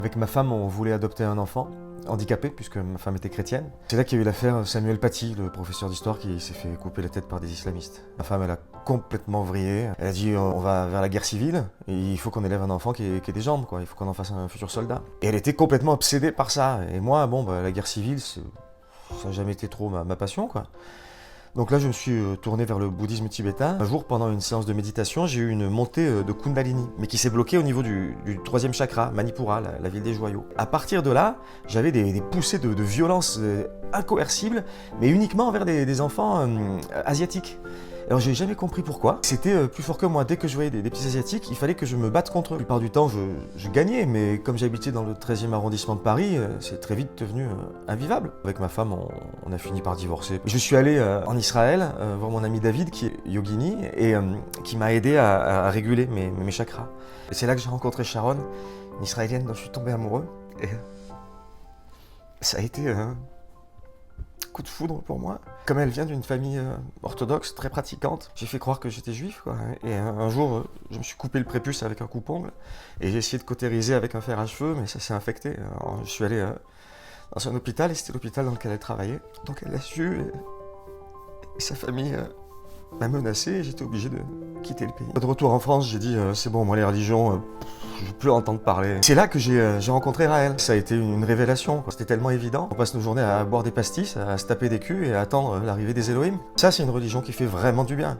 Avec ma femme, on voulait adopter un enfant handicapé, puisque ma femme était chrétienne. C'est là qu'il y a eu l'affaire Samuel Paty, le professeur d'histoire qui s'est fait couper la tête par des islamistes. Ma femme, elle a complètement vrillé. Elle a dit on va vers la guerre civile, et il faut qu'on élève un enfant qui ait des jambes, quoi. Il faut qu'on en fasse un futur soldat. Et elle était complètement obsédée par ça. Et moi, bon, la guerre civile, ça n'a jamais été trop ma passion, quoi. Donc là, je me suis tourné vers le bouddhisme tibétain. Un jour, pendant une séance de méditation, j'ai eu une montée de Kundalini, mais qui s'est bloquée au niveau du troisième chakra, Manipura, la ville des joyaux. À partir de là, j'avais des poussées de violence incoercibles, mais uniquement envers des enfants asiatiques. Alors j'ai jamais compris pourquoi. C'était plus fort que moi. Dès que je voyais des petits asiatiques, il fallait que je me batte contre eux. La plupart du temps, je gagnais, mais comme j'habitais dans le 13e arrondissement de Paris, c'est très vite devenu invivable. Avec ma femme, on a fini par divorcer. Je suis allé en Israël voir mon ami David, qui est yogini, et qui m'a aidé à réguler mes chakras. Et c'est là que j'ai rencontré Sharon, une Israélienne dont je suis tombé amoureux. Et ça a été coup de foudre pour moi. Comme elle vient d'une famille orthodoxe, très pratiquante, j'ai fait croire que j'étais juif, quoi. Et un jour, je me suis coupé le prépuce avec un coupe-ongle et j'ai essayé de cautériser avec un fer à cheveux, mais ça s'est infecté. Alors, je suis allé dans un hôpital et c'était l'hôpital dans lequel elle travaillait. Donc elle l'a su et sa famille m'a menacé et j'étais obligé de quitter le pays. De retour en France, j'ai dit c'est bon, moi les religions, je veux plus entendre parler. C'est là que j'ai rencontré Raël. Ça a été une révélation, c'était tellement évident. On passe nos journées à boire des pastis, à se taper des culs et à attendre l'arrivée des Elohim. Ça, c'est une religion qui fait vraiment du bien.